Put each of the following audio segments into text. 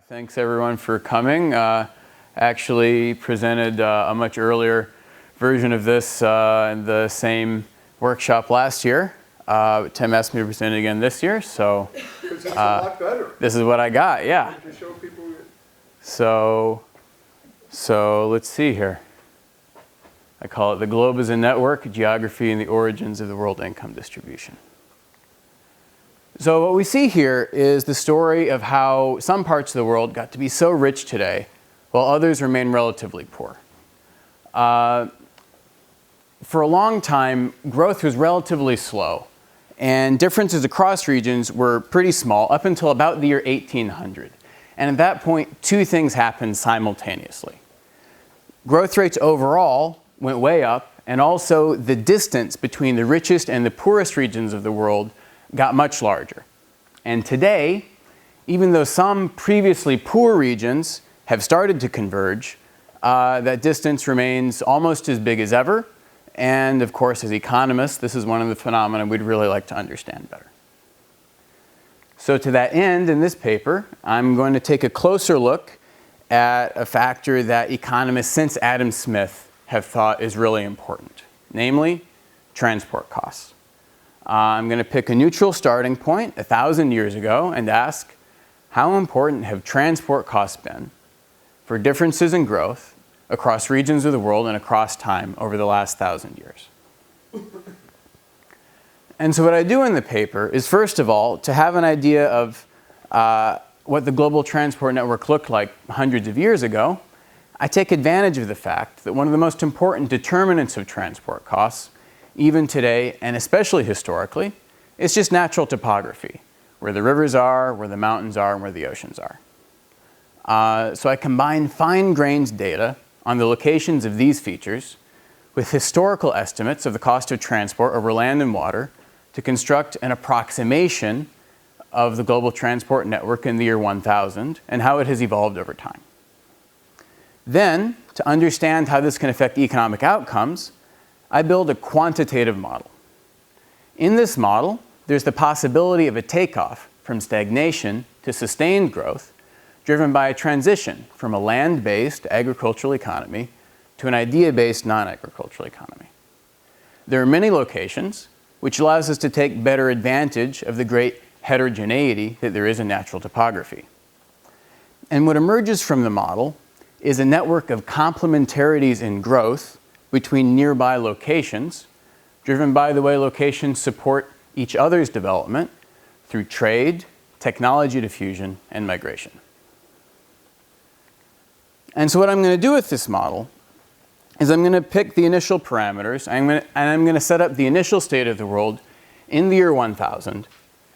Thanks everyone for coming. Actually presented a much earlier version of this in the same workshop last year. Tim asked me to present it again this year, so it's a lot better. This is what I got, yeah. To show people. So let's see here. I call it The Globe as a Network, Geography and the Origins of the World Income Distribution. So what we see here is the story of how some parts of the world got to be so rich today, while others remain relatively poor. For a long time, growth was relatively slow, and differences across regions were pretty small up until about the year 1800. And at that point, two things happened simultaneously. Growth rates overall went way up, and also the distance between the richest and the poorest regions of the world got much larger. And today, even though some previously poor regions have started to converge, that distance remains almost as big as ever. And of course, as economists, this is one of the phenomena we'd really like to understand better. So to that end, in this paper, I'm going to take a closer look at a factor that economists since Adam Smith have thought is really important, namely transport costs. I'm going to pick a neutral starting point 1,000 years ago and ask, how important have transport costs been for differences in growth across regions of the world and across time over the last 1,000 years? And so what I do in the paper is, first of all, to have an idea of what the global transport network looked like hundreds of years ago, I take advantage of the fact that one of the most important determinants of transport costs, even today, and especially historically, it's just natural topography, where the rivers are, where the mountains are, and where the oceans are. So I combine fine-grained data on the locations of these features with historical estimates of the cost of transport over land and water to construct an approximation of the global transport network in the year 1000 and how it has evolved over time. Then, to understand how this can affect economic outcomes, I build a quantitative model. In this model, there's the possibility of a takeoff from stagnation to sustained growth, driven by a transition from a land-based agricultural economy to an idea-based non-agricultural economy. There are many locations, which allows us to take better advantage of the great heterogeneity that there is in natural topography. And what emerges from the model is a network of complementarities in growth between nearby locations, driven by the way locations support each other's development through trade, technology diffusion, and migration. And so what I'm going to do with this model is I'm going to pick the initial parameters, and I'm going to set up the initial state of the world in the year 1000,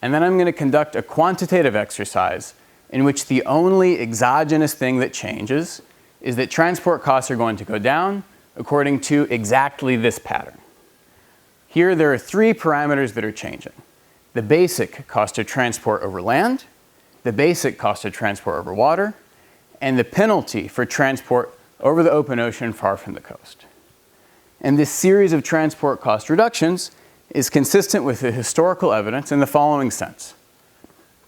and then I'm going to conduct a quantitative exercise in which the only exogenous thing that changes is that transport costs are going to go down according to exactly this pattern. Here there are three parameters that are changing: the basic cost of transport over land, the basic cost of transport over water, and the penalty for transport over the open ocean far from the coast. And this series of transport cost reductions is consistent with the historical evidence in the following sense.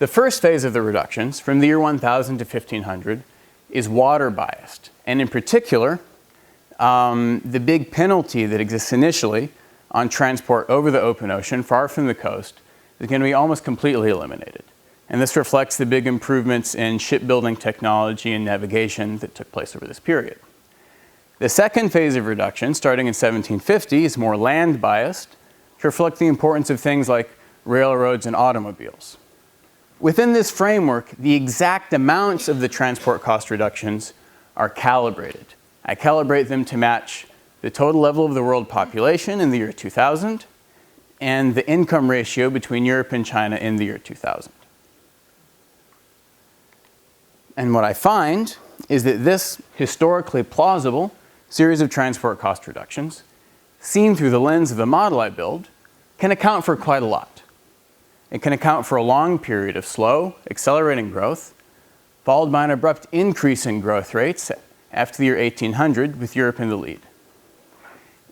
The first phase of the reductions, from the year 1000 to 1500, is water biased. And in particular, the big penalty that exists initially on transport over the open ocean far from the coast is going to be almost completely eliminated. And this reflects the big improvements in shipbuilding technology and navigation that took place over this period. The second phase of reduction, starting in 1750, is more land biased to reflect the importance of things like railroads and automobiles. Within this framework, the exact amounts of the transport cost reductions are calibrated. I calibrate them to match the total level of the world population in the year 2000 and the income ratio between Europe and China in the year 2000. And what I find is that this historically plausible series of transport cost reductions, seen through the lens of the model I build, can account for quite a lot. It can account for a long period of slow, accelerating growth, followed by an abrupt increase in growth rates after the year 1800, with Europe in the lead.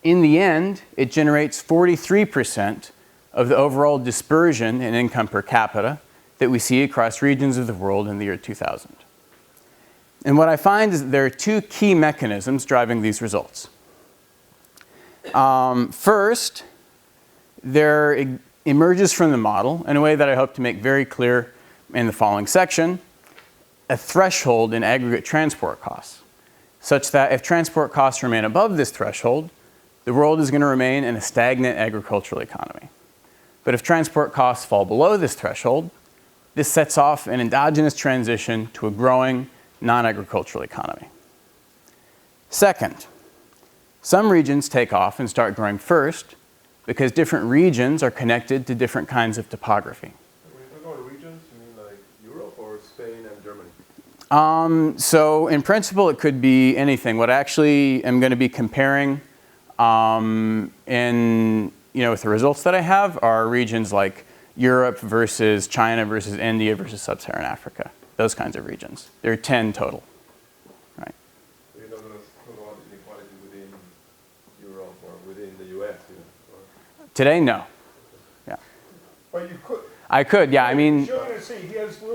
In the end, it generates 43% of the overall dispersion in income per capita that we see across regions of the world in the year 2000. And what I find is that there are two key mechanisms driving these results. First, there emerges from the model, in a way that I hope to make very clear in the following section, a threshold in aggregate transport costs, such that if transport costs remain above this threshold, the world is going to remain in a stagnant agricultural economy. But if transport costs fall below this threshold, this sets off an endogenous transition to a growing non-agricultural economy. Second, some regions take off and start growing first because different regions are connected to different kinds of topography. When you talk about regions, you mean like Europe or Spain and Germany? So in principle, it could be anything. What I actually am going to be comparing with the results that I have are regions like Europe versus China versus India versus Sub-Saharan Africa. Those kinds of regions. There are 10 total. Right. So you're not going to talk about inequality within Europe or within the US? Today, no. Yeah. But you could. I could, yeah. I mean. You're going to see, he has the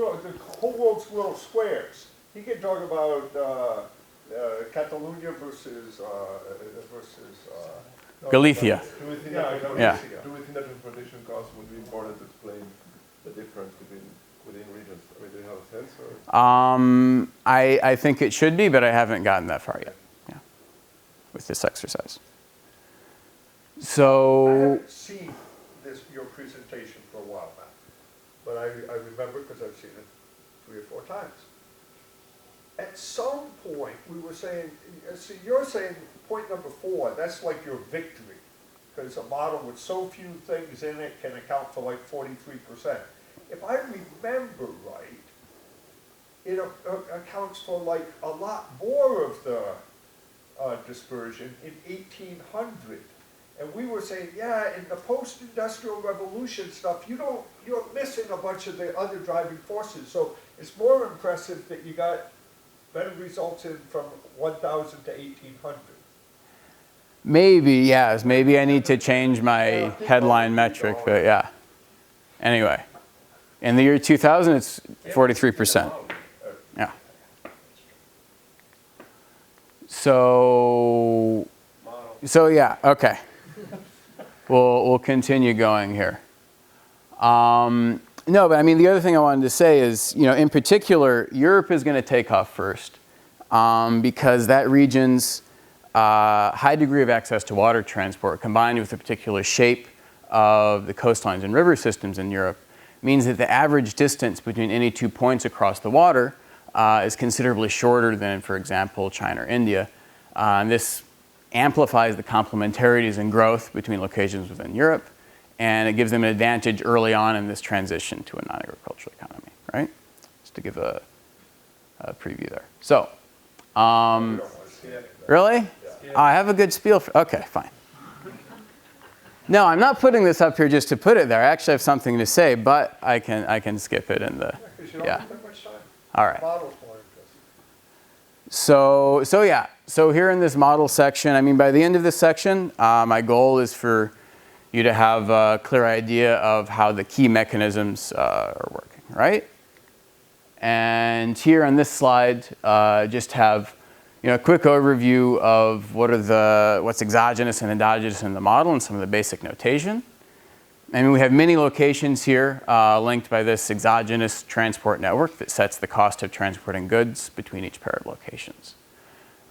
whole world's little squares. He can talk about Catalonia versus Galicia. Do we think Yeah. do we think that transportation costs would be important to explain the difference within regions? I mean, do you have a sense? Or? I think it should be, but I haven't gotten that far yet. Yeah. With this exercise. I So. haven't seen your presentation for a while now, but I remember because I've seen it 3 or 4 times. At some point, we were saying, see, you're saying point number 4, that's like your victory, because a model with so few things in it can account for like 43%. If I remember right, it accounts for like a lot more of the dispersion in 1800. And we were saying, yeah, in the post-industrial revolution stuff, you're missing a bunch of the other driving forces. So it's more impressive that you got better results in from 1000 to 1800. Maybe, yes. Maybe I need to change my headline metric, but yeah. Anyway, in the year 2000, it's 43%. Yeah. So yeah, okay. We'll continue going here. No, but I mean, the other thing I wanted to say is, in particular, Europe is going to take off first because that region's high degree of access to water transport combined with the particular shape of the coastlines and river systems in Europe means that the average distance between any 2 points across the water is considerably shorter than, for example, China or India. And this amplifies the complementarities in growth between locations within Europe, and it gives them an advantage early on in this transition to a non-agricultural economy, right? Just to give a preview there. So, really? I have a good spiel for, okay, fine. No, I'm not putting this up here just to put it there. I actually have something to say, but I can skip it in the, yeah. All right. So yeah, so here in this model section, I mean, by the end of this section, my goal is for you to have a clear idea of how the key mechanisms are working, right? And here on this slide, just have a quick overview of what's exogenous and endogenous in the model and some of the basic notation. I mean, we have many locations here linked by this exogenous transport network that sets the cost of transporting goods between each pair of locations.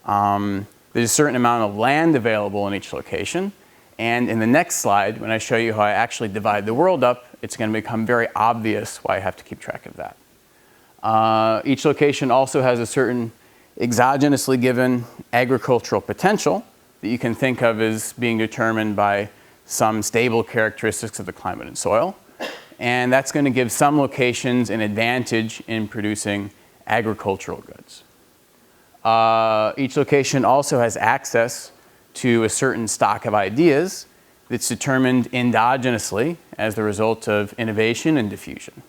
There's a certain amount of land available in each location. And in the next slide, when I show you how I actually divide the world up, it's going to become very obvious why I have to keep track of that. Each location also has a certain exogenously given agricultural potential that you can think of as being determined by some stable characteristics of the climate and soil. And that's going to give some locations an advantage in producing agricultural goods. Each location also has access to a certain stock of ideas that's determined endogenously as the result of innovation and diffusion.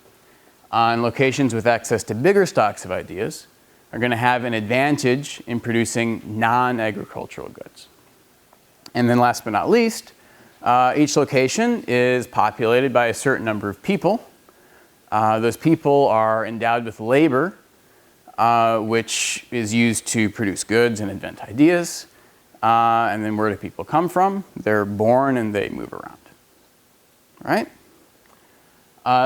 And locations with access to bigger stocks of ideas are going to have an advantage in producing non-agricultural goods. And then last but not least, each location is populated by a certain number of people. Those people are endowed with labor which is used to produce goods and invent ideas. And then where do people come from? They're born and they move around. Right?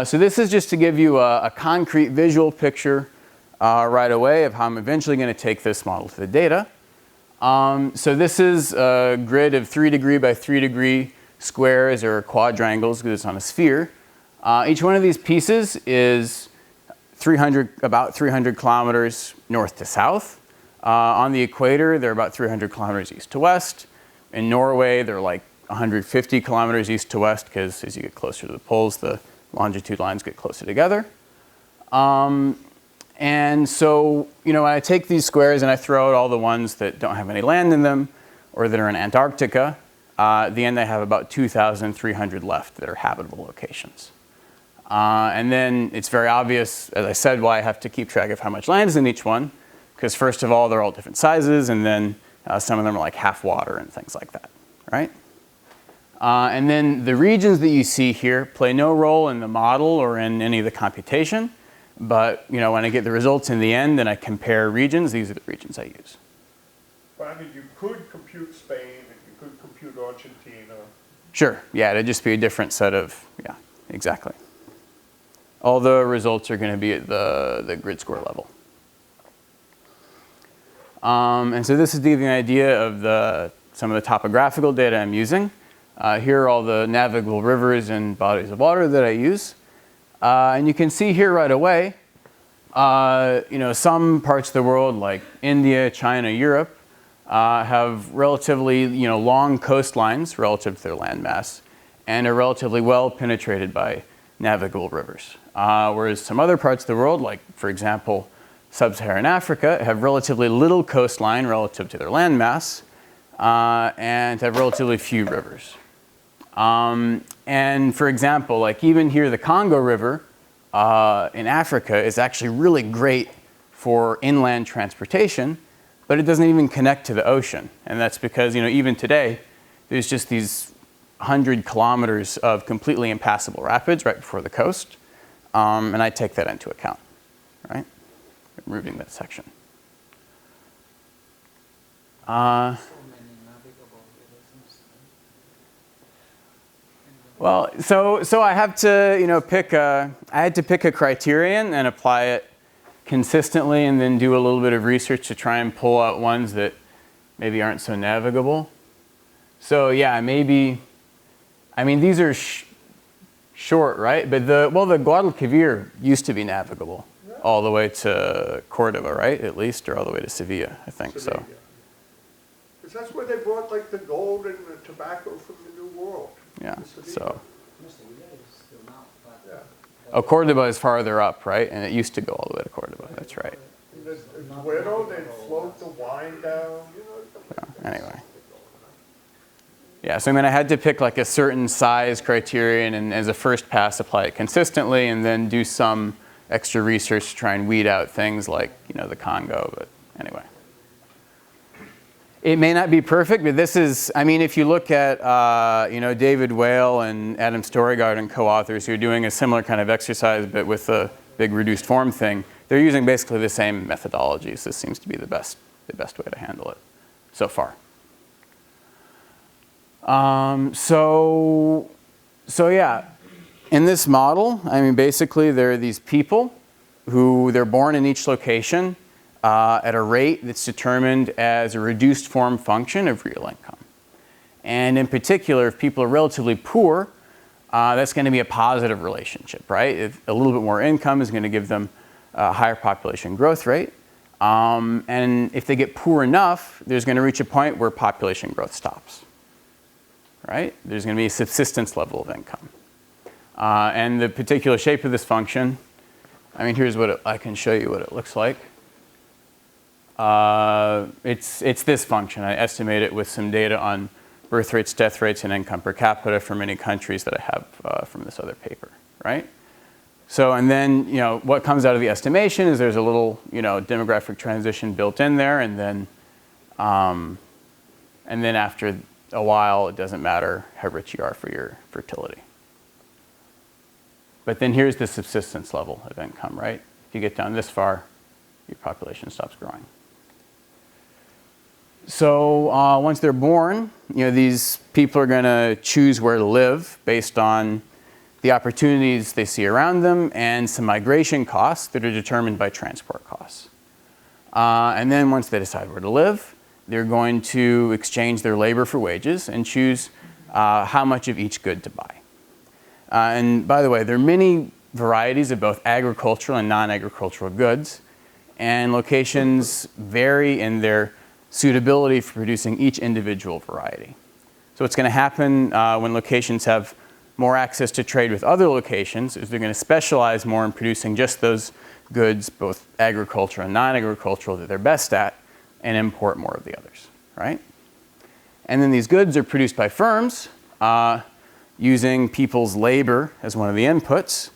So this is just to give you a concrete visual picture right away of how I'm eventually going to take this model to the data. So this is a grid of 3 degree by 3 degree squares or quadrangles because it's on a sphere. Each one of these pieces is about 300 kilometers north to south. On the equator, they're about 300 kilometers east to west. In Norway, they're like 150 kilometers east to west because as you get closer to the poles, the longitude lines get closer together. And so, when I take these squares and I throw out all the ones that don't have any land in them or that are in Antarctica, at the end I have about 2,300 left that are habitable locations. And then it's very obvious, as I said, why I have to keep track of how much land is in each one. Because first of all, they're all different sizes, and then some of them are like half water and things like that, right? And then the regions that you see here play no role in the model or in any of the computation. But when I get the results in the end and I compare regions, these are the regions I use. But I mean, you could compute Spain, and you could compute Argentina. Sure, yeah, it'd just be a different set of, yeah, exactly. All the results are going to be at the grid score level. And so this is to give you an idea of some of the topographical data I'm using. Here are all the navigable rivers and bodies of water that I use. And you can see here right away, some parts of the world like India, China, Europe have relatively long coastlines relative to their landmass and are relatively well penetrated by navigable rivers. Whereas some other parts of the world, like for example, Sub-Saharan Africa, have relatively little coastline relative to their landmass and have relatively few rivers. And for example, like even here, the Congo River in Africa is actually really great for inland transportation, but it doesn't even connect to the ocean. And that's because, even today, there's just these 100 kilometers of completely impassable rapids right before the coast. And I take that into account, right? Removing that section. Well, so I have to, I had to pick a criterion and apply it consistently and then do a little bit of research to try and pull out ones that maybe aren't so navigable. So yeah, maybe, these are short, right? But the Guadalquivir used to be navigable all the way to Cordoba, right? At least, or all the way to Sevilla, I think so. Because that's where they brought like the gold and the tobacco from the New World. Yeah, so. Yeah. Oh, Cordoba is farther up, right? And it used to go all the way to Cordoba, that's right. Widow, they'd float the wine down. Anyway. Yeah, so I had to pick like a certain size criterion and as a first pass apply it consistently and then do some extra research to try and weed out things like, the Congo, but anyway. It may not be perfect, but this is, if you look at, David Whale and Adam Storygard and co-authors who are doing a similar kind of exercise, but with a big reduced form thing, they're using basically the same methodologies. This seems to be the best way to handle it so far. So yeah, in this model, basically there are these people who they're born in each location at a rate that's determined as a reduced form function of real income. And in particular, if people are relatively poor, that's going to be a positive relationship, right? If a little bit more income is going to give them a higher population growth rate. And if they get poor enough, there's going to reach a point where population growth stops, right? There's going to be a subsistence level of income. And the particular shape of this function, here's what I can show you what it looks like. It's this function. I estimate it with some data on birth rates, death rates, and income per capita for many countries that I have from this other paper, right? So, and then, what comes out of the estimation is there's a little, demographic transition built in there, and then after a while, it doesn't matter how rich you are for your fertility. But then here's the subsistence level of income, right? If you get down this far, your population stops growing. So once they're born, these people are going to choose where to live based on the opportunities they see around them and some migration costs that are determined by transport costs. And then once they decide where to live, they're going to exchange their labor for wages and choose how much of each good to buy. And by the way, there are many varieties of both agricultural and non-agricultural goods, and locations vary in their suitability for producing each individual variety. So what's going to happen when locations have more access to trade with other locations is they're going to specialize more in producing just those goods, both agricultural and non-agricultural, that they're best at, and import more of the others, right? And then these goods are produced by firms using people's labor as one of the inputs.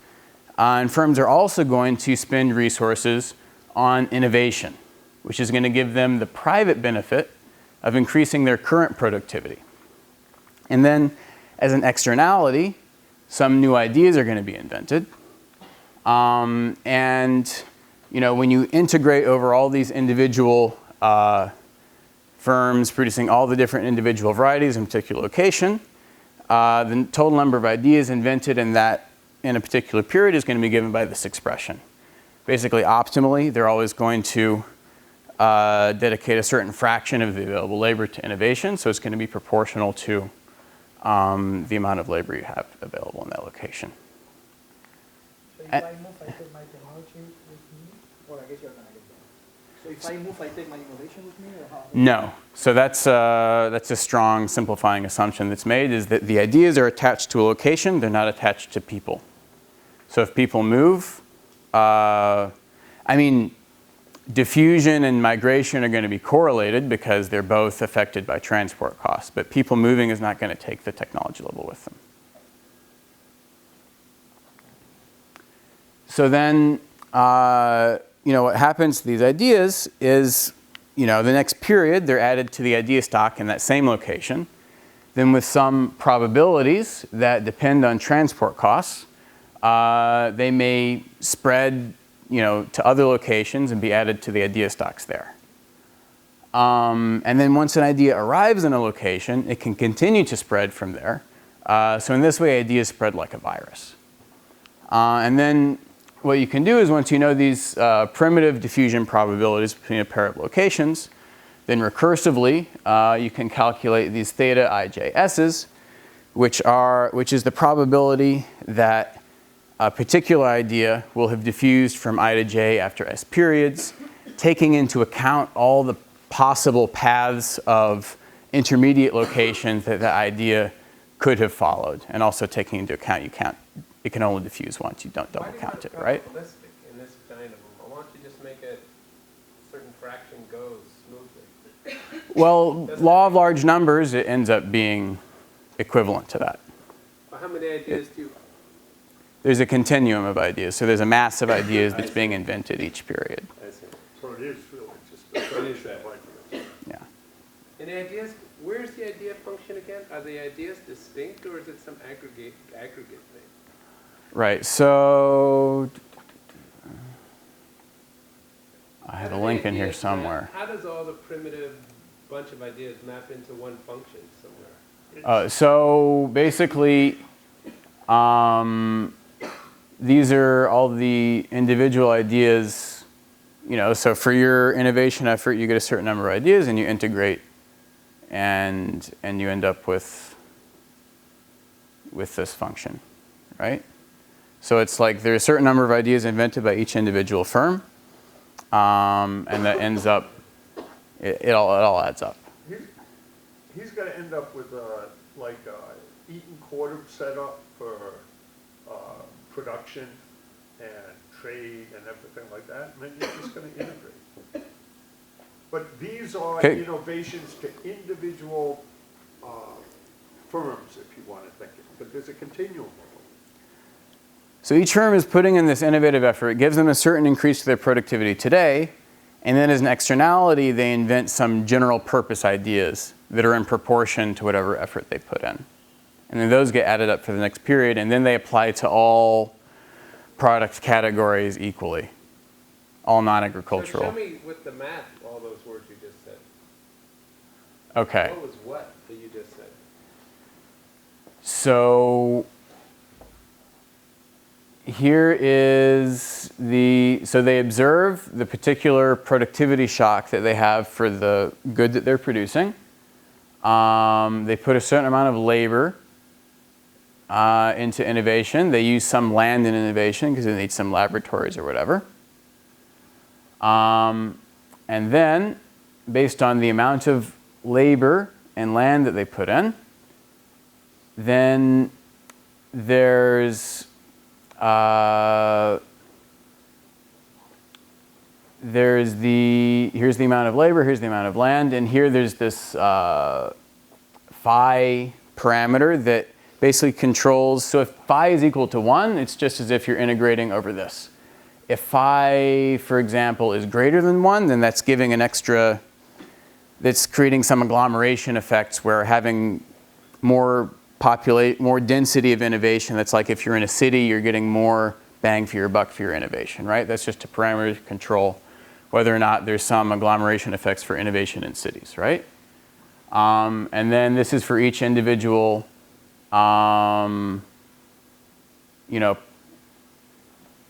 And firms are also going to spend resources on innovation, which is going to give them the private benefit of increasing their current productivity. And then, as an externality, some new ideas are going to be invented. And when you integrate over all these individual firms producing all the different individual varieties in a particular location, the total number of ideas invented in a particular period is going to be given by this expression. Basically, optimally, they're always going to dedicate a certain fraction of the available labor to innovation, so it's going to be proportional to the amount of labor you have available in that location. So if I move, I take my technology with me, or I guess you're going to get there. So if I move, I take my innovation with me, or how? No. So that's a strong simplifying assumption that's made, is that the ideas are attached to a location, they're not attached to people. So if people move, diffusion and migration are going to be correlated because they're both affected by transport costs, but people moving is not going to take the technology level with them. So then, what happens to these ideas is, the next period, they're added to the idea stock in that same location. Then with some probabilities that depend on transport costs, they may spread to other locations and be added to the idea stocks there. And then once an idea arrives in a location, it can continue to spread from there. So in this way, ideas spread like a virus. And then what you can do is, once you know these primitive diffusion probabilities between a pair of locations, then recursively you can calculate these theta ijs's, which is the probability that a particular idea will have diffused from I to j after s periods, taking into account all the possible paths of intermediate locations that the idea could have followed, and also taking into account it can only diffuse once, you don't double count it, right? In this dynamo, why don't you just make it a certain fraction goes smoothly? Well, law of large numbers, it ends up being equivalent to that. Well, how many ideas do you? There's a continuum of ideas, so there's a mass of ideas that's being invented each period. I see. So it is really just a is that? Yeah. And the ideas, where's the idea function again? Are the ideas distinct, or is it some aggregate thing? Right, so I have a link in here somewhere. How does all the primitive bunch of ideas map into one function somewhere? So basically, these are all the individual ideas, so for your innovation effort, you get a certain number of ideas and you integrate, and you end up with this function, right? So it's like there's a certain number of ideas invented by each individual firm, and that ends up, it all adds up. He's going to end up with Eaton quarter setup for production and trade and everything like that, and then you're just going to integrate. But these are innovations to individual firms, if you want to think it. But there's a continuum. So each firm is putting in this innovative effort. It gives them a certain increase to their productivity today, and then as an externality, they invent some general purpose ideas that are in proportion to whatever effort they put in. And then those get added up for the next period, and then they apply to all product categories equally. all So non-agricultural. show me with the math all those words you just said. Okay. What was what that you just said? So here is so they observe the particular productivity shock that they have for the good that they're producing. They put a certain amount of labor into innovation. They use some land in innovation because they need some laboratories or whatever. And then, based on the amount of labor and land that they put in, then here's the amount of labor, here's the amount of land, and here there's this phi parameter that basically controls, so if phi is equal to 1, it's just as if you're integrating over this. If phi, for example, is greater than 1, then that's giving an extra, that's creating some agglomeration effects where having more density of innovation, that's like if you're in a city, you're getting more bang for your buck for your innovation, right? That's just a parameter to control whether or not there's some agglomeration effects for innovation in cities, right? And then this is for each individual,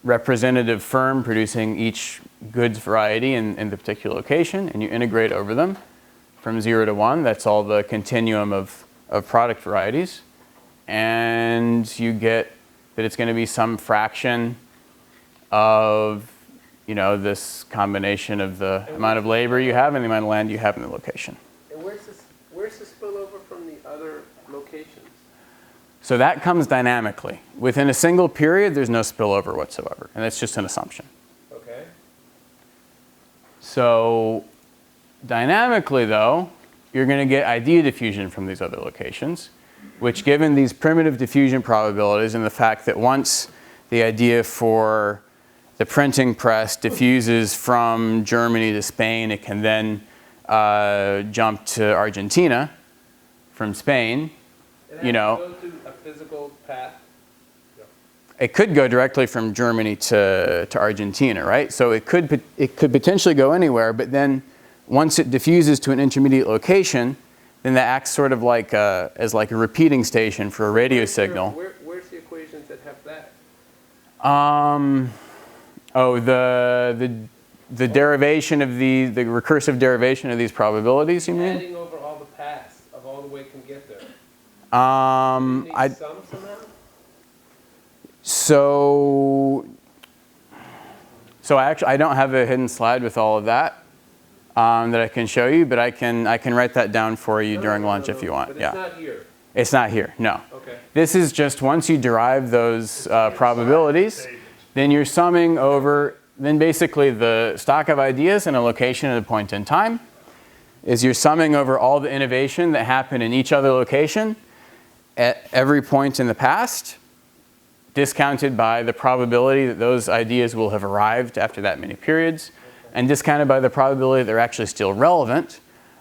representative firm producing each goods variety in the particular location, and you integrate over them from 0 to 1. That's all the continuum of product varieties. And you get that it's going to be some fraction of, this combination of the amount of labor you have and the amount of land you have in the location. And where's the spillover from the other locations? So that comes dynamically. Within a single period, there's no spillover whatsoever. And that's just an assumption. Okay. So dynamically, though, you're going to get idea diffusion from these other locations, which, given these primitive diffusion probabilities and the fact that once the idea for the printing press diffuses from Germany to Spain, it can then jump to Argentina from Spain. It has to go through a physical path. It could go directly from Germany to Argentina, right? So it could potentially go anywhere, but then once it diffuses to an intermediate location, then that acts sort of like as like a repeating station for a radio signal. Where's the equations that have that? The derivation of the recursive derivation of these probabilities, you mean? Adding over all the paths of all the way it can get there. Somehow? So I don't have a hidden slide with all of that that I can show you, but I can write that down for you during lunch if you want. But it's not here. It's not here, no. Okay. This is just once you derive those probabilities, then you're summing over, then basically the stock of ideas in a location at a point in time is you're summing over all the innovation that happened in each other location at every point in the past, discounted by the probability that those ideas will have arrived after that many periods, and discounted by the probability that they're actually still relevant,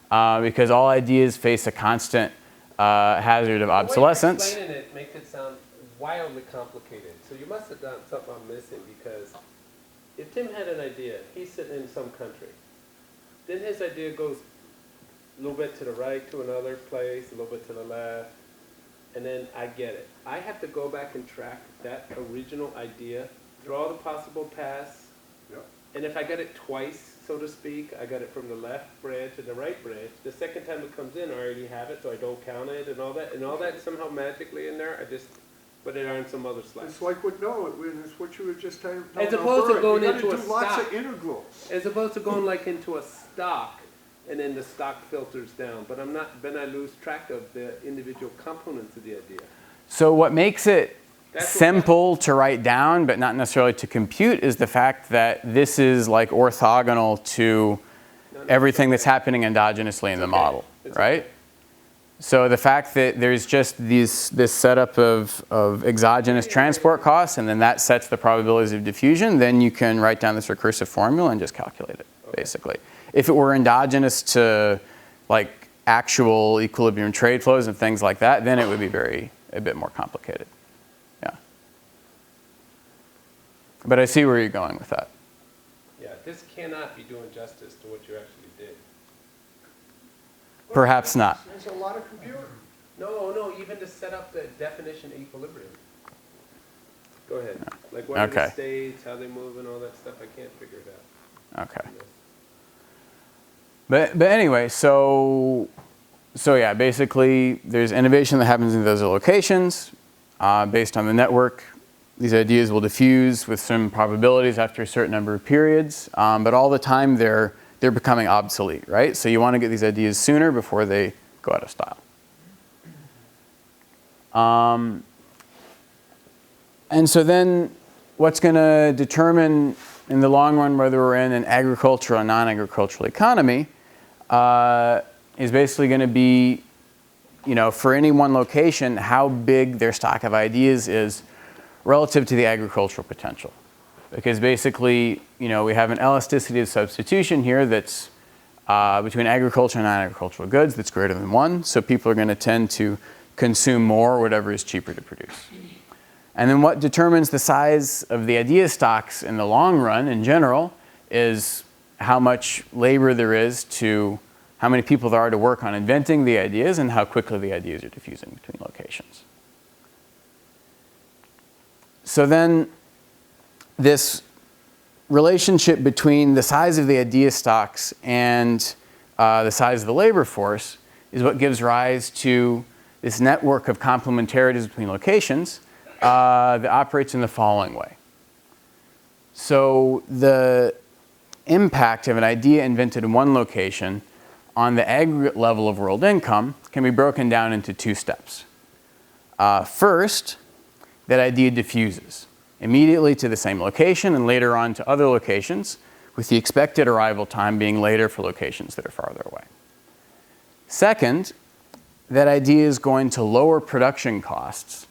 because all ideas face a constant hazard of obsolescence. The way you're explaining it makes it sound wildly complicated. So you must have done something I'm missing, because if Tim had an idea, he's sitting in some country, then his idea goes a little bit to the right to another place, a little bit to the left, and then I get it. I have to go back and track that original idea, draw the possible paths, and if I got it twice, so to speak, I got it from the left branch to the right branch. The second time it comes in, I already have it, so I don't count it and all that somehow magically in there. I just put it on some other slide. It's like it's what you were just telling. As opposed to going into a lots stock. of integrals. As opposed to going like into a stock, and then the stock filters down. But then I lose track of the individual components of the idea. So what makes it simple to write down, but not necessarily to compute, is the fact that this is like orthogonal to everything that's happening endogenously in the model, right? So the fact that there's just this setup of exogenous transport costs, and then that sets the probabilities of diffusion, then you can write down this recursive formula and just calculate it, basically. If it were endogenous to like actual equilibrium trade flows and things like that, then it would be a bit more complicated. Yeah. But I see where you're going with that. Yeah, this cannot be doing justice to what you actually did. Perhaps not. There's a lot of computer. No, even to set up the definition of equilibrium. Go ahead. Like what are Okay. the states, how they move and all that stuff, I can't figure it out. Okay. But anyway, so yeah, basically there's innovation that happens in those locations. Based on the network, these ideas will diffuse with some probabilities after a certain number of periods, but all the time they're becoming obsolete, right? So you want to get these ideas sooner before they go out of style. And so then what's going to determine in the long run whether we're in an agricultural or non-agricultural economy is basically going to be, for any one location, how big their stock of ideas is relative to the agricultural potential. Because basically, we have an elasticity of substitution here that's between agriculture and non-agricultural goods that's greater than 1. So people are going to tend to consume more, whatever is cheaper to produce. And then what determines the size of the idea stocks in the long run, in general, is how much labor there is to, how many people there are to work on inventing the ideas and how quickly the ideas are diffusing between locations. So then this relationship between the size of the idea stocks and the size of the labor force is what gives rise to this network of complementarities between locations that operates in the following way. So the impact of an idea invented in one location on the aggregate level of world income can be broken down into 2 steps. First, that idea diffuses immediately to the same location and later on to other locations, with the expected arrival time being later for locations that are farther away. Second, that idea is going to lower production costs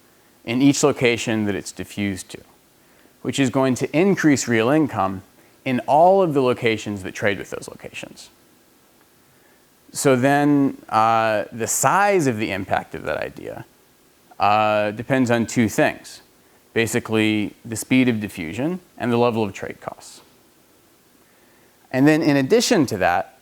in each location that it's diffused to, which is going to increase real income in all of the locations that trade with those locations. So then the size of the impact of that idea depends on 2 things. Basically, the speed of diffusion and the level of trade costs. And then in addition to that,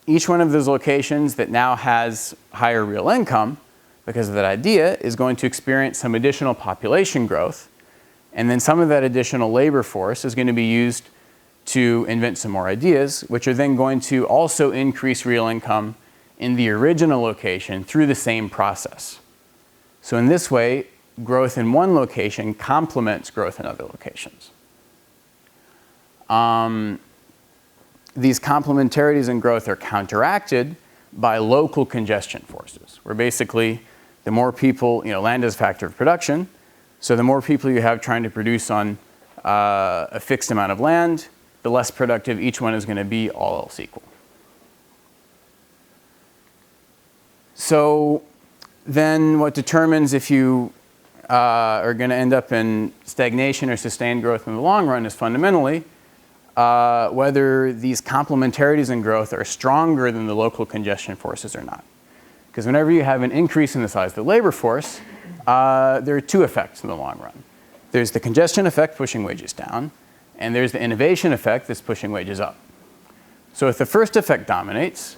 each one of those locations that now has higher real income because of that idea is going to experience some additional population growth, and then some of that additional labor force is going to be used to invent some more ideas, which are then going to also increase real income in the original location through the same process. So in this way, growth in one location complements growth in other locations. These complementarities in growth are counteracted by local congestion forces, where basically the more people, land is a factor of production, so the more people you have trying to produce on a fixed amount of land, the less productive each one is going to be, all else equal. So then what determines if you are going to end up in stagnation or sustained growth in the long run is fundamentally whether these complementarities in growth are stronger than the local congestion forces or not. Because whenever you have an increase in the size of the labor force, there are 2 effects in the long run. There's the congestion effect pushing wages down, and there's the innovation effect that's pushing wages up. So if the first effect dominates,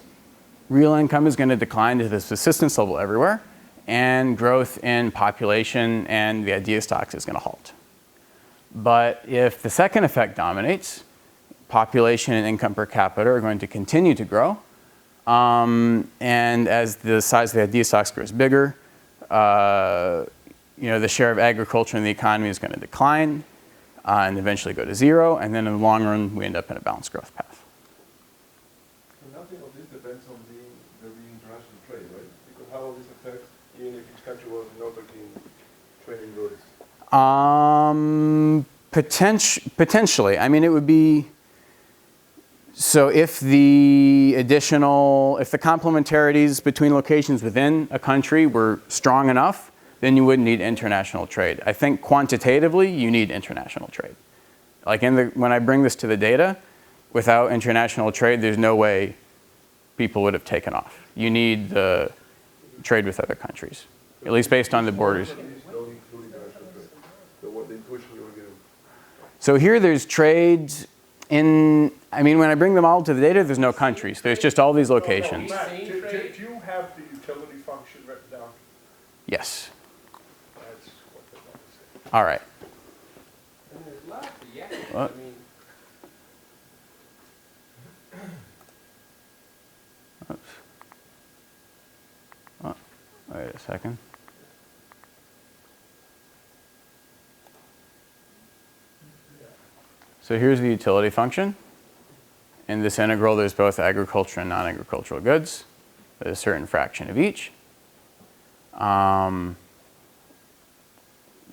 real income is going to decline to the subsistence level everywhere, and growth in population and the idea stocks is going to halt. But if the second effect dominates, population and income per capita are going to continue to grow, and as the size of the idea stocks grows bigger, the share of agriculture in the economy is going to decline and eventually go to 0, and then in the long run we end up in a balanced growth path. And nothing of this depends on there being international trade, right? Because how will this affect, even if each country was not trading goods? Potentially. I mean, it would be, so if the complementarities between locations within a country were strong enough, then you wouldn't need international trade. I think quantitatively, you need international trade. Like when I bring this to the data, without international trade, there's no way people would have taken off. You need the trade with other countries, at least based on the borders. So here there's trades in, I mean, when I bring them all to the data, there's no countries. There's just all these locations. No, Matt, do you have the utility function written down? Yes. That's what they want to say. All right. And there's lots of yeah. What? I mean, Oops. Oh, wait a second. So here's the utility function. In this integral, there's both agricultural and non-agricultural goods. There's a certain fraction of each. Then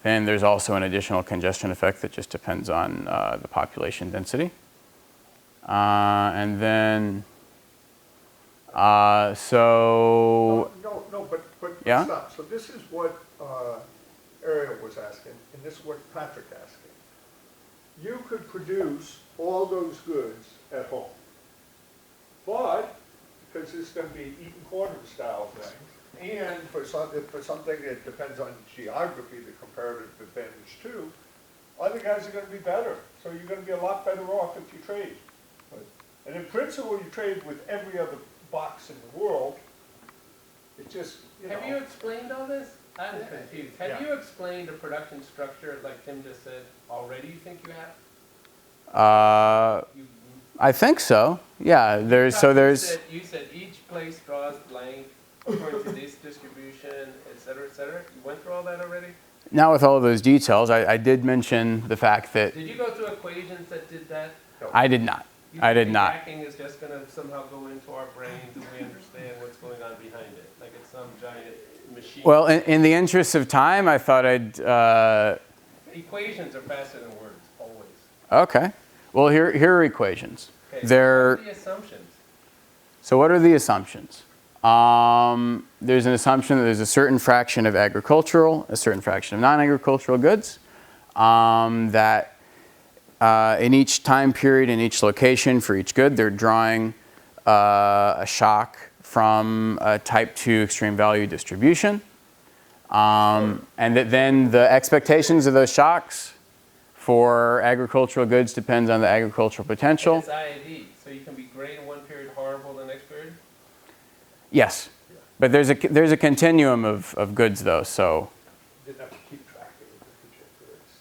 there's also an additional congestion effect that just depends on the population density. And then, so... No, but Yeah? stop. So this is what Ariel was asking, and this is what Patrick asking. You could produce all those goods at home. But, because this is going to be an Eaton Corner style thing, and for something that depends on geography, the comparative advantage too, other guys are going to be better. So you're going to be a lot better off if you trade. And in principle, you trade with every other box in the world. It's just, you know. have you explained all this? I'm confused. Have Yeah. you explained the production structure like Tim just said already? You think you have? You, I think so. Yeah, there's, so there's... You said each place draws blank according to this distribution, et cetera, et cetera. You went through all that already? Not with all of those details. I did mention the fact that Did you go through equations that did that? I did not. You I did think not. Hacking is just going to somehow go into our brains and we understand what's going on behind it, like it's some giant machine. Well, in the interest of time, I thought I'd... Equations are faster than words, always. Okay. Well, here are equations. Okay, They're... what are the assumptions? So what are the assumptions? There's an assumption that there's a certain fraction of agricultural, a certain fraction of non-agricultural goods, that in each time period, in each location for each good, they're drawing a shock from a type 2 extreme value distribution. And that then the expectations of those shocks for agricultural goods depends on the agricultural potential. It's IAD, so you can be great in one period, horrible the next period? Yes, but there's a continuum of goods though, so. Didn't have to keep track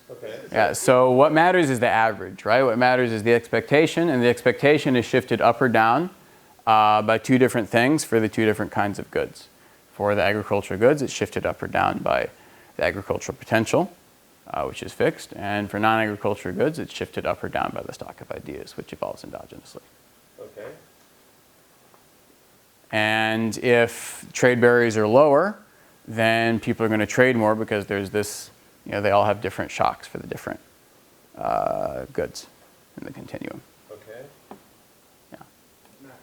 of it. Okay. Yeah, so what matters is the average, right? What matters is the expectation, and the expectation is shifted up or down by two different things for the two different kinds of goods. For the agricultural goods, it's shifted up or down by the agricultural potential, which is fixed, and for non-agricultural goods, it's shifted up or down by the stock of ideas, which evolves endogenously. Okay. And if trade barriers are lower, then people are going to trade more because there's this, they all have different shocks for the different goods in the continuum. Okay. Yeah. Matt,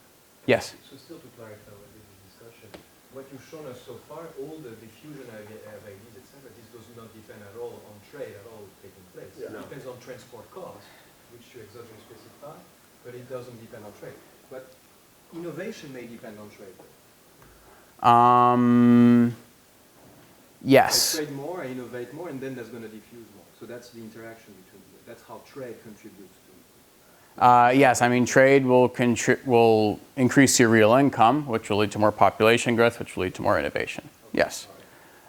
Yes. so still to clarify what this discussion, what you've shown us so far, all the diffusion of ideas, etc., this does not depend at all on trade at all taking place. Yeah. It depends on transport costs, which you exogenously specify, but it doesn't depend on trade. But innovation may depend on trade. Yes. I trade more, I innovate more, and then that's going to diffuse more. So that's the interaction between them. That's how trade contributes to. Yes, I mean trade will increase your real income, which will lead to more population growth, which will lead to more innovation. Yes.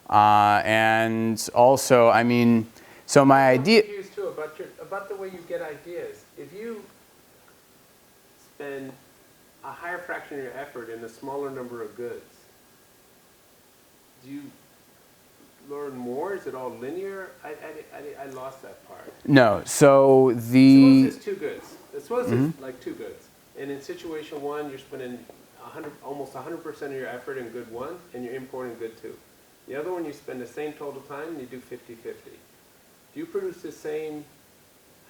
And also, I mean, so my idea. I'm confused too about the way you get ideas. If you spend a higher fraction of your effort in a smaller number of goods, do you learn more? Is it all linear? I lost that part. No, so the. Suppose it's two goods. Suppose it's like two goods. And in situation one, you're spending almost 100% of your effort in good one, and you're importing good two. The other one, you spend the same total time, and you do 50-50. Do you produce the same?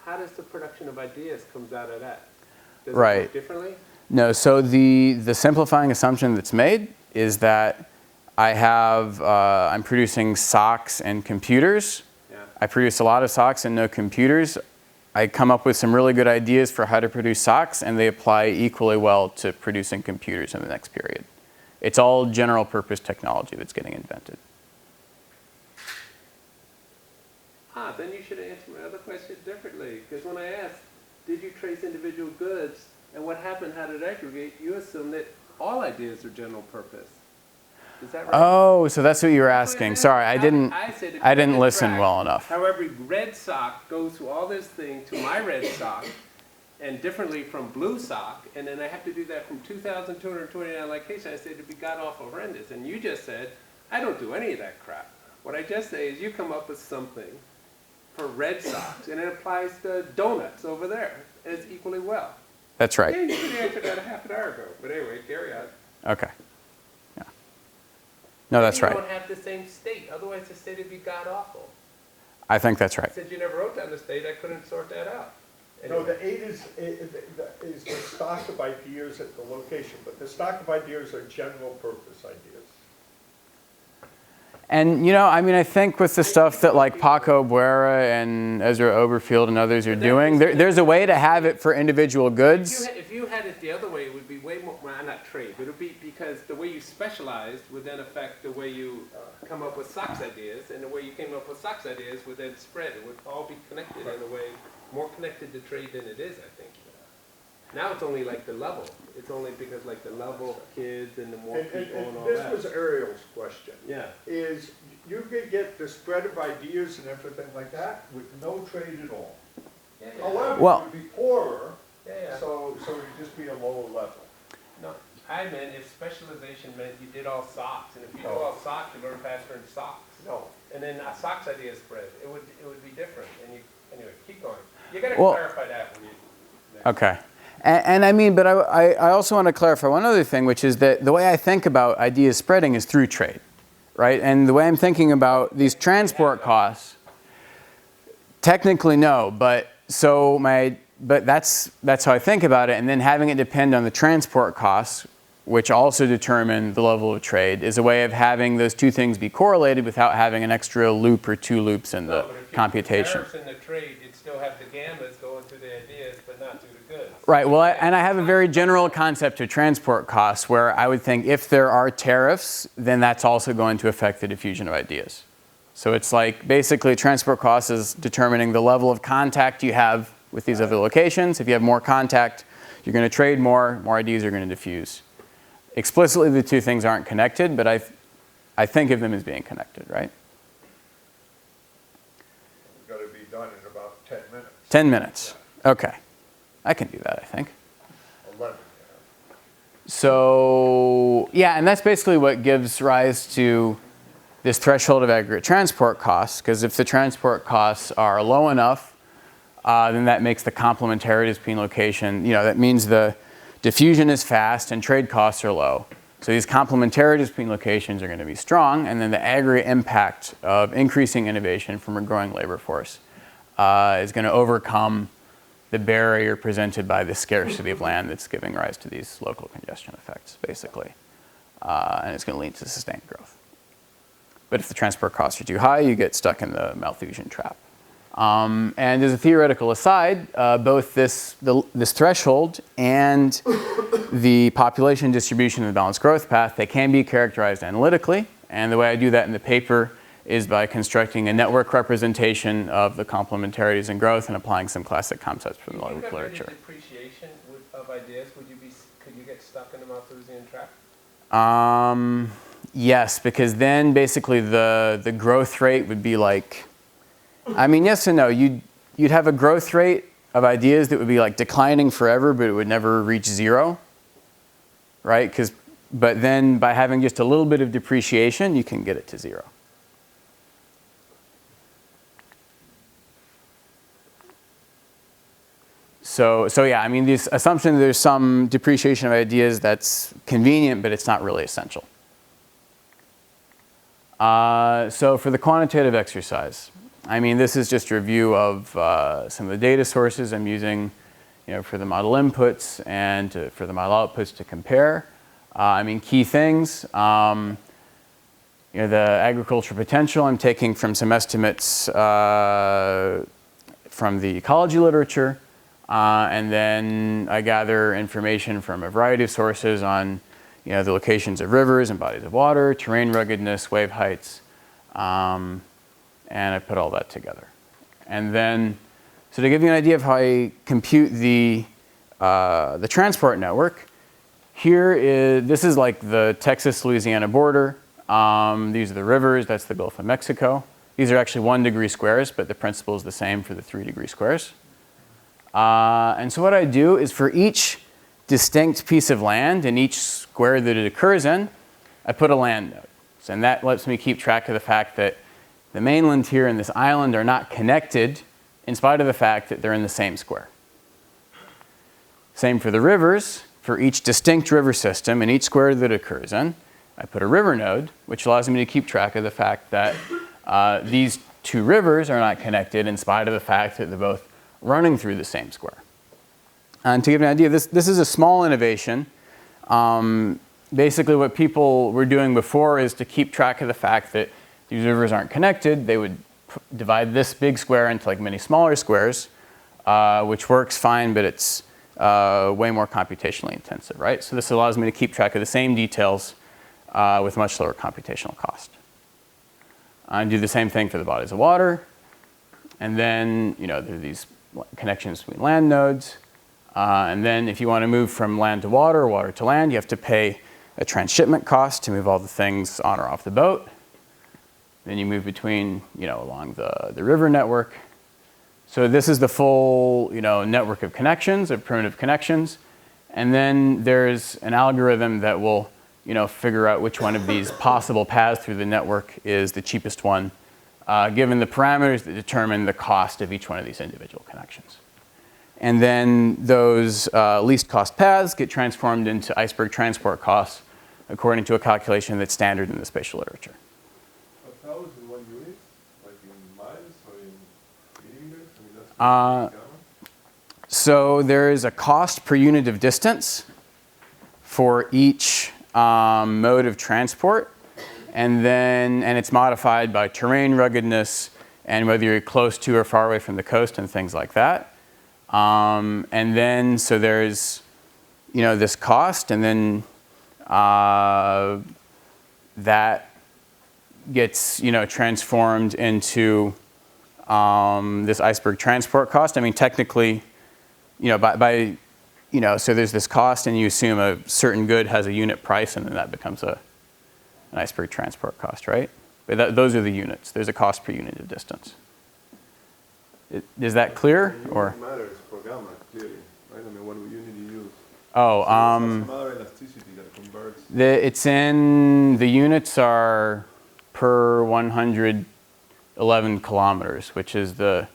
How does the production of ideas comes out of that? Does it Right. work differently? No, so the simplifying assumption that's made is that I'm producing socks and computers. Yeah. I produce a lot of socks and no computers. I come up with some really good ideas for how to produce socks, and they apply equally well to producing computers in the next period. It's all general purpose technology that's getting invented. Then you should answer my other question differently. Because when I asked, did you trace individual goods and what happened, how did it aggregate, you assume that all ideas are general purpose. Is that right? Oh, so that's what you were asking. Sorry, I didn't said if I you didn't could listen track well enough. how every red sock goes through all this thing to my red sock, and differently from blue sock, and then I have to do that from 2,229 locations. I said it'd be god awful horrendous, and you just said I don't do any of that crap. What I just say is you come up with something for red socks, and it applies to donuts over there as equally well. That's right. Yeah, you could answer that a half an hour ago. But anyway, carry on. Okay. Yeah. No, that's You right. don't have the same state. Otherwise, the state would be god awful. I think that's right. Since you never wrote down the state, I couldn't sort that out. No, the 8 is the stock of ideas at the location, but the stock of ideas are general purpose ideas. And, you know, I mean, I think with the stuff that like Paco Buera and Ezra Oberfield and others are doing, there's a way to have it for individual goods. If you had it the other way, it would be way more, well, not trade, but it would be because the way you specialized would then affect the way you come up with socks ideas, and the way you came up with socks ideas would then spread. It would all be connected in a way, more connected to trade than it is, I think. Now it's only like the level. It's only because like the level of kids and the more people and all This that. was Ariel's question. Yeah. Is you could get the spread of ideas and everything like that with no trade at all. Yeah, yeah. However, Well- it would be poorer, Yeah. so it would just be a lower level. No, I meant if specialization meant you did all socks, and if you do all socks, you learn faster in socks. No. And then a socks idea spread, it would be different. And you, anyway, keep going. You gotta Well- clarify that when you. Okay. And I mean, but I also want to clarify one other thing, which is that the way I think about ideas spreading is through trade, right? And the way I'm thinking about these transport costs, technically no, but that's how I think about it. And then having it depend on the transport costs, which also determine the level of trade, is a way of having those two things be correlated without having an extra loop or two loops in the computation. But if you put tariffs in the trade, you'd still have the gammas going through the ideas, but not through the goods. Right, well, and I have a very general concept of transport costs where I would think if there are tariffs, then that's also going to affect the diffusion of ideas. So it's like basically transport costs is determining the level of contact you have with these other locations. If you have more contact, you're going to trade more ideas are going to diffuse. Explicitly, the two things aren't connected, but I think of them as being connected, right? It's got to be done in about 10 minutes. 10 minutes, okay. I can do that, I think. 11. So, yeah, and that's basically what gives rise to this threshold of aggregate transport costs, because if the transport costs are low enough, then that makes the complementarity between location, that means the diffusion is fast and trade costs are low. So these complementarities between locations are going to be strong, and then the aggregate impact of increasing innovation from a growing labor force is going to overcome the barrier presented by the scarcity of land that's giving rise to these local congestion effects, basically. And it's going to lead to sustained growth. But if the transport costs are too high, you get stuck in the Malthusian trap. And as a theoretical aside, both this threshold and the population distribution of the balanced growth path, they can be characterized analytically. And the way I do that in the paper is by constructing a network representation of the complementarities and growth and applying some classic concepts from the literature. Depreciation of ideas, could you get stuck in the Malthusian trap? Yes, because then basically the growth rate would be like, I mean, yes and no. You'd have a growth rate of ideas that would be like declining forever, but it would never reach zero, right? But then by having just a little bit of depreciation, you can get it to zero. So yeah, I mean, this assumption that there's some depreciation of ideas that's convenient, but it's not really essential. So for the quantitative exercise, I mean, this is just a review of some of the data sources I'm using, for the model inputs and for the model outputs to compare. I mean, key things, the agricultural potential I'm taking from some estimates from the ecology literature. And then I gather information from a variety of sources on, the locations of rivers and bodies of water, terrain ruggedness, wave heights, and I put all that together. And then So to give you an idea of how I compute the transport network, this is like the Texas-Louisiana border. These are the rivers, that's the Gulf of Mexico. These are actually 1 degree squares, but the principle is the same for the 3 degree squares. And so what I do is for each distinct piece of land in each square that it occurs in, I put a land node. And that lets me keep track of the fact that the mainland here and this island are not connected in spite of the fact that they're in the same square. Same for the rivers. For each distinct river system in each square that it occurs in, I put a river node, which allows me to keep track of the fact that these two rivers are not connected in spite of the fact that they're both running through the same square. And to give you an idea, this is a small innovation. Basically what people were doing before is to keep track of the fact that these rivers aren't connected. They would divide this big square into like many smaller squares, which works fine, but it's way more computationally intensive, right? So this allows me to keep track of the same details with much lower computational cost. I do the same thing for the bodies of water. And then, there are these connections between land nodes. And then if you want to move from land to water or water to land, you have to pay a transshipment cost to move all the things on or off the boat. Then you move between, along the river network. So this is the full, network of connections, of primitive connections. And then there's an algorithm that will, figure out which one of these possible paths through the network is the cheapest one, given the parameters that determine the cost of each one of these individual connections. And then those least cost paths get transformed into iceberg transport costs according to a calculation that's standard in the spatial literature. But how is in 1 unit? Like in miles or in millimeters? I mean, that's gamma. So there is a cost per unit of distance for each mode of transport. And it's modified by terrain ruggedness and whether you're close to or far away from the coast and things like that. And then, so there's, this cost, and then that gets, transformed into this iceberg transport cost. I mean, technically, so there's this cost, and you assume a certain good has a unit price, and then that becomes an iceberg transport cost, right? But those are the units. There's a cost per unit of distance. Is that clear? Or Matters for gamma, clearly, right? I mean, what unit you use? Oh, some other elasticity that converts. The units are per 111 kilometers, which is the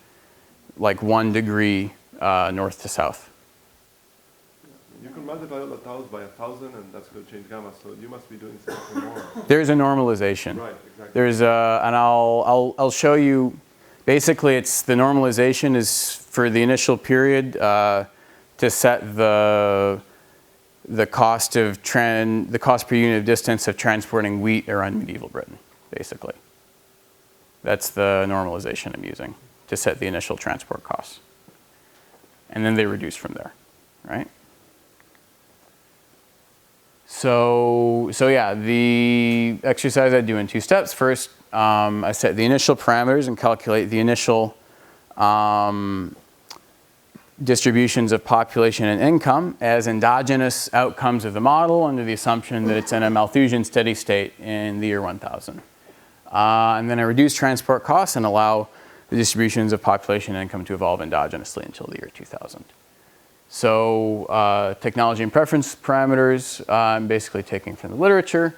1 degree north to south. You can multiply all the taus by 1,000, and that's going to change gamma. So you must be doing something more. There's a normalization. Right, exactly. There's and I'll show you. Basically, the normalization is for the initial period to set the cost per unit of distance of transporting wheat around medieval Britain. Basically, that's the normalization I'm using to set the initial transport costs, and then they reduce from there, right? So yeah, the exercise I do in 2 steps. First, I set the initial parameters and calculate the initial distributions of population and income as endogenous outcomes of the model under the assumption that it's in a Malthusian steady state in the year 1000. And then I reduce transport costs and allow the distributions of population and income to evolve endogenously until the year 2000. So technology and preference parameters, I'm basically taking from the literature.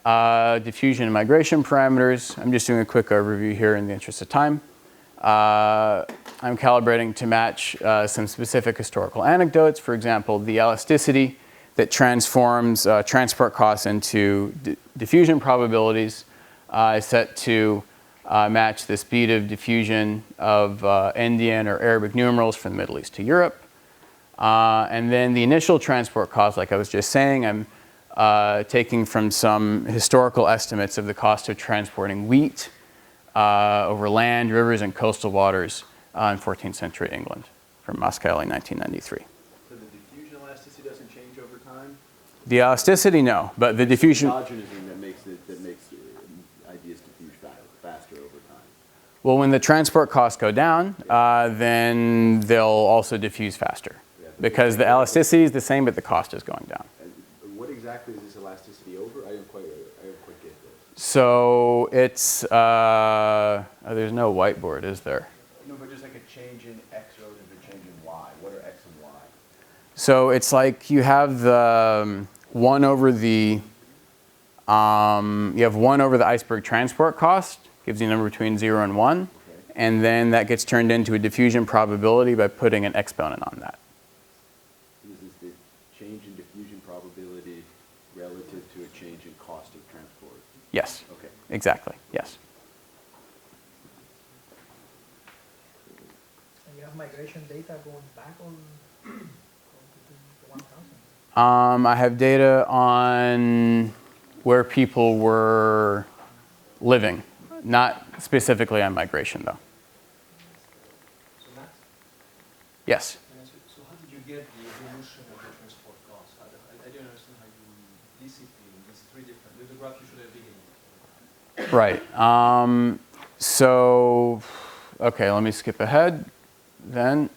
Diffusion and migration parameters, I'm just doing a quick overview here in the interest of time. I'm calibrating to match some specific historical anecdotes. For example, the elasticity that transforms transport costs into diffusion probabilities is set to match the speed of diffusion of Indian or Arabic numerals from the Middle East to Europe. And then the initial transport cost, like I was just saying, I'm taking from some historical estimates of the cost of transporting wheat over land, rivers, and coastal waters in 14th century England from Mascali, 1993. So the diffusion elasticity doesn't change over time? The elasticity, no, but the diffusion. Endogenism that makes ideas diffuse faster over time. Well, when the transport costs go down, then they'll also diffuse faster. Yeah, Because the elasticity is the same, but the cost is going down. And what exactly is this elasticity over? I don't quite get this. So it's, there's no whiteboard, is there? No, but just like a change in X relative to change in Y. What are X and Y? So it's like you have the 1 over the, you have 1 over the iceberg transport cost, gives you a number between 0 and 1. Okay. And then that gets turned into a diffusion probability by putting an exponent on that. This is the change in diffusion probability relative to a change in cost of transport. Yes, Okay. exactly, yes. And you have migration data going back on the 1000. I have data on where people were living, not specifically on migration though. So Matt, Yes. so how did you get the evolution of the transport costs? I don't understand how you discipline these three different, there's a graph you showed at the beginning. Right. So, okay, let me skip ahead then.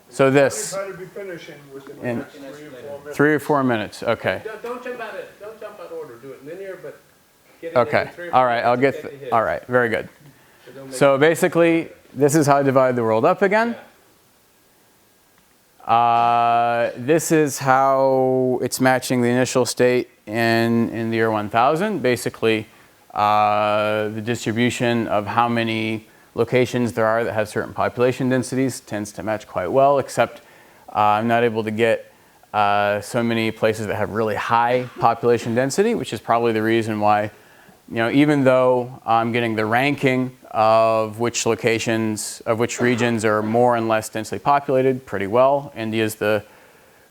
So this, Try to be finishing within the In- next 3 or 4 minutes. 3 or 4 minutes, okay. Don't jump out of, don't jump out of order. Do it linear, but get it Okay, in 3 or 4 all right, I'll minutes get, to hit. all right, very good. don't make So it- basically, this is how I divide the world up again. Yeah. This is how it's matching the initial state in the year 1000. Basically, the distribution of how many locations there are that have certain population densities tends to match quite well, except I'm not able to get so many places that have really high population density, which is probably the reason why, you know, even though I'm getting the ranking of which locations, of which regions are more and less densely populated pretty well. India is the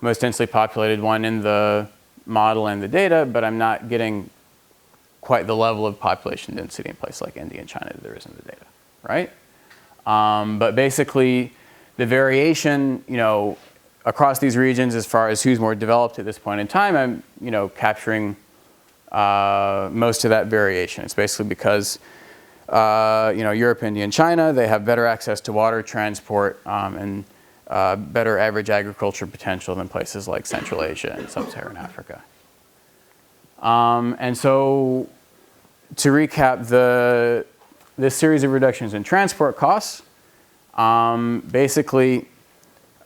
most densely populated one in the model and the data, but I'm not getting quite the level of population density in places like India and China that there is in the data, right? But basically, the variation, you know, across these regions as far as who's more developed at this point in time, I'm, you know, capturing most of that variation. It's basically because, you know, Europe, India, and China, they have better access to water transport and better average agriculture potential than places like Central Asia and Sub-Saharan Africa. And so, to recap, this series of reductions in transport costs, basically,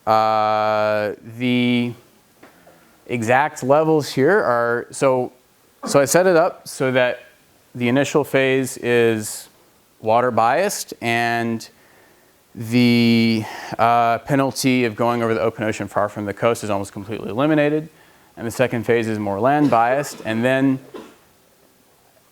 the exact levels here are, so I set it up so that the initial phase is water biased and the penalty of going over the open ocean far from the coast is almost completely eliminated. And the second phase is more land biased. And then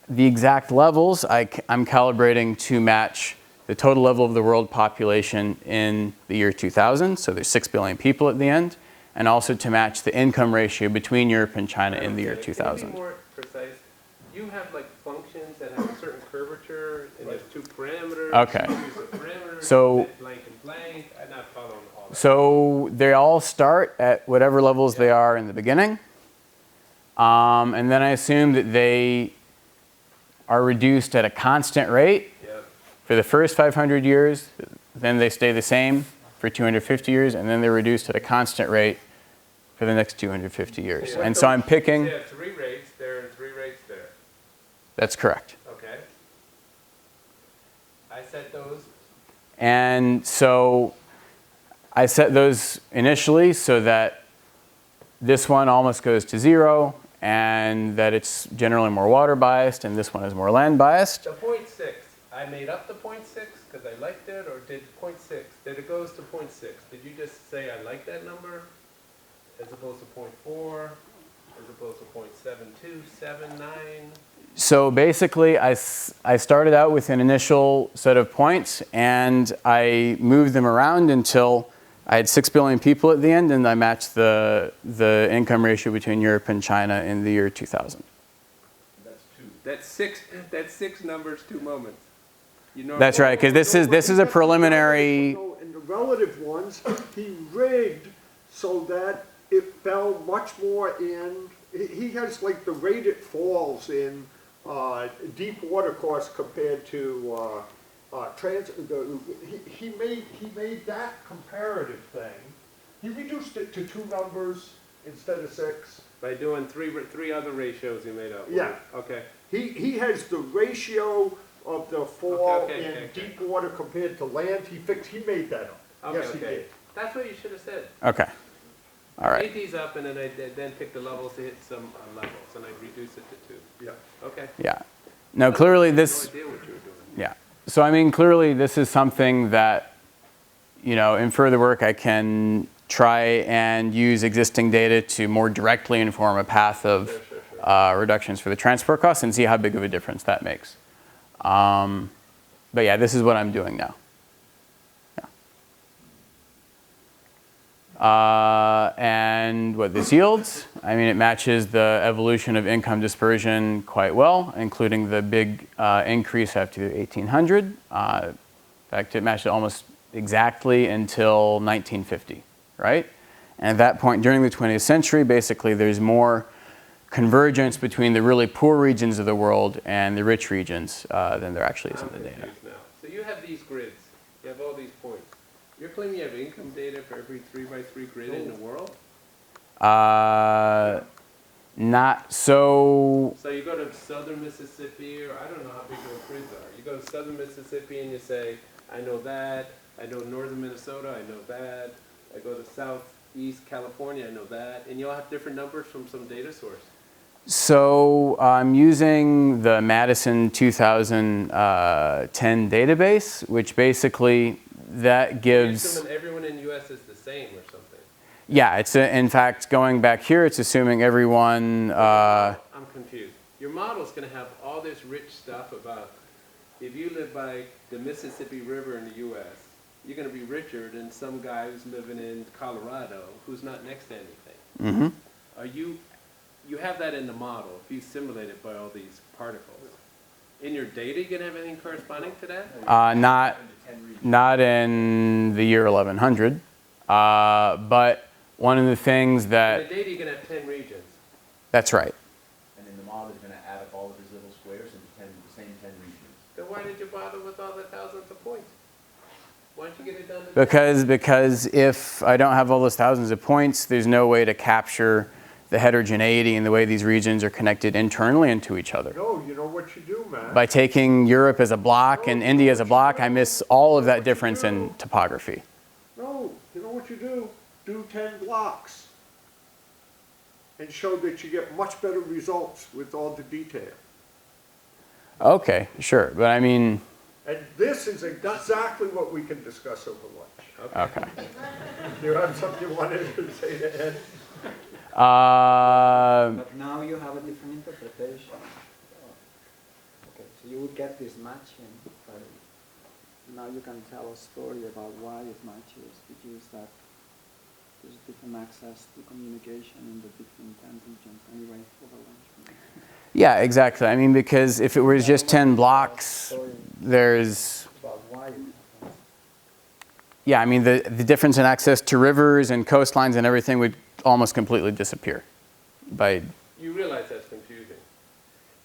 the exact levels I'm calibrating to match the total level of the world population in the year 2000. So there's 6 billion people at the end. And also to match the income ratio between Europe and China in the year Can 2000. you be more precise? You have like functions that have a certain curvature and there's 2 parameters. Okay. You use the parameters, So- fit blank and blank. I'm not following all that. So they all start at whatever levels they are in the beginning. And then I assume that they are reduced at a constant rate Yep. for the first 500 years. Then they stay the same for 250 years. And then they're reduced at a constant rate for the next 250 years. Yeah. And so I'm picking, You have 3 rates there and 3 rates there. that's correct. Okay. I set those. And so I set those initially so that this one almost goes to 0 and that it's generally more water biased and this one is more land biased. The 0.6, I made up the 0.6 because I liked it, or did 0.6, did it goes to 0.6? Did you just say I like that number as opposed to 0.4, as opposed to 0.72, 79? So basically I started out with an initial set of points and I moved them around until I had 6 billion people at the end and I matched the income ratio between Europe and China in the year 2000. That's 6 numbers, 2 moments. You know, That's right, because this is a preliminary. So in the relative ones, he rigged so that it fell much more in, he has like the rate it falls in deep water course compared to he made that comparative thing. He reduced it to 2 numbers instead of 6. By doing three other ratios he made up. Yeah. Okay. He has the ratio of the fall Okay. in deep water compared to land. He made that up. Okay, Yes, he okay. did. That's what you should have said. Okay. All I right. made these up and then I then picked the levels to hit some levels and I reduced it to 2. Yeah. Okay. Yeah. Now, clearly I this, had no idea what you were doing. yeah. So, I mean, clearly this is something that, in further work I can try and use existing data to more directly inform a path of Sure. reductions for the transport costs and see how big of a difference that makes. But yeah, this is what I'm doing now. And what this yields, I mean, it matches the evolution of income dispersion quite well, including the big increase up to 1800. In fact, it matched it almost exactly until 1950, right? And at that point, during the 20th century, basically there's more convergence between the really poor regions of the world and the rich regions than there actually is in the data. Confused now. So you have these grids. You have all these points. You're claiming you have income data for every 3x3 grid in the world? Not so. So you go to southern Mississippi, or I don't know how big those grids are. You go to southern Mississippi and you say, I know that. I know northern Minnesota, I know that. I go to southeast California, I know that. And you'll have different numbers from some data source. So I'm using the Madison 2010 database, which basically that You're gives. assuming everyone in the U.S. is the same or something. Yeah, it's in fact going back here. It's assuming everyone. I'm confused. Your model's going to have all this rich stuff about if you live by the Mississippi River in the U.S., you're going to be richer than some guy who's living in Colorado who's not next to anything. Are you have that in the model if you simulate it by all these particles. In your data, you going to have anything corresponding to that? Not in the year 1100, but one of the things In that. the data, you're going to have 10 regions. That's right. And then the model is going to add up all of his little squares into the same 10 regions. Then why did you bother with all the thousands of points? Why don't you get it done to Because if I don't have all those thousands of points, there's no way to capture the heterogeneity in the way these regions are connected internally into each other. No, you know what you do, man? By taking Europe as a block and India as a block, I miss all of that difference in topography. No, you know what you do? Do 10 blocks. And show that you get much better results with all the detail. Okay, sure, but I mean. And this is exactly what we can discuss over lunch. Okay. Do you have something you wanted to say to Ed? But now you have a different interpretation. Okay, so you would get this matching, but now you can tell a story about why it matches, which is that there's different access to communication in the different 10 regions anyway over lunch. Yeah, exactly. I mean, because if it was just 10 blocks, there's. About why it happens. Yeah, I mean, the difference in access to rivers and coastlines and everything would almost completely disappear. You realize that's confusing.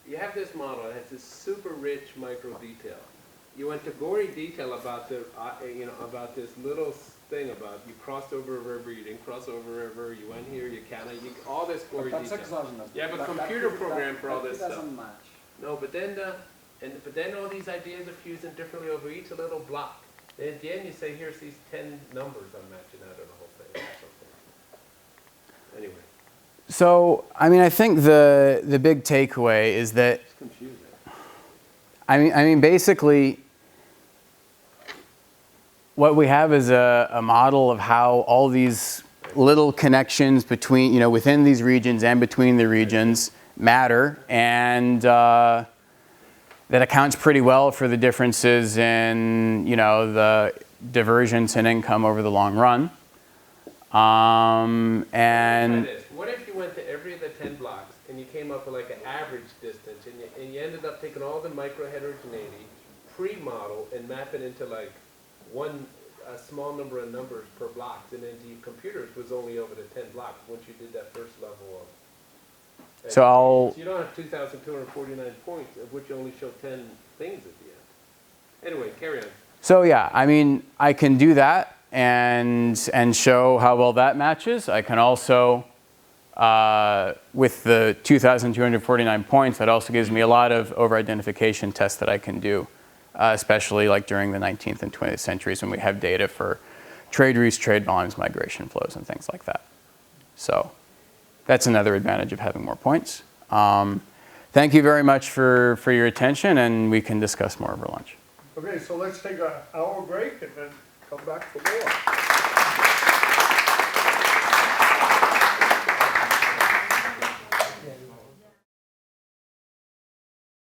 You have this model that has this super rich micro detail. You went to gory detail about the, about this little thing about you crossed over a river, you didn't cross over a river, you went here, you counted, all this gory But that's detail. exogenous. You have a computer program for all this That stuff. doesn't match. No, but then all these ideas are fusing differently over each little block. And at the end you say, here's these 10 numbers I'm matching out of the whole thing or something. Anyway, So, I mean, I think the big takeaway is that, it's confusing. I mean, basically, what we have is a model of how all these little connections between, within these regions and between the regions matter, and that accounts pretty well for the differences in, the divergence in income over the long run. Try And this. What if you went to every of the 10 blocks and you came up with like an average distance and you ended up taking all the micro heterogeneity, pre-model, and map it into like a small number of numbers per block, and then the computers was only over the 10 blocks once you did that first level of. so You don't have 2,249 points, of which you only show 10 things at the end. Anyway, carry on. So yeah, I mean, I can do that and show how well that matches. I can also, with the 2,249 points, that also gives me a lot of over-identification tests that I can do, especially like during the 19th and 20th centuries when we have data for trade routes, trade volumes, migration flows, and things like that. So that's another advantage of having more points. Thank you very much for your attention, and we can discuss more over lunch. Okay, so let's take an hour break and then come back for more.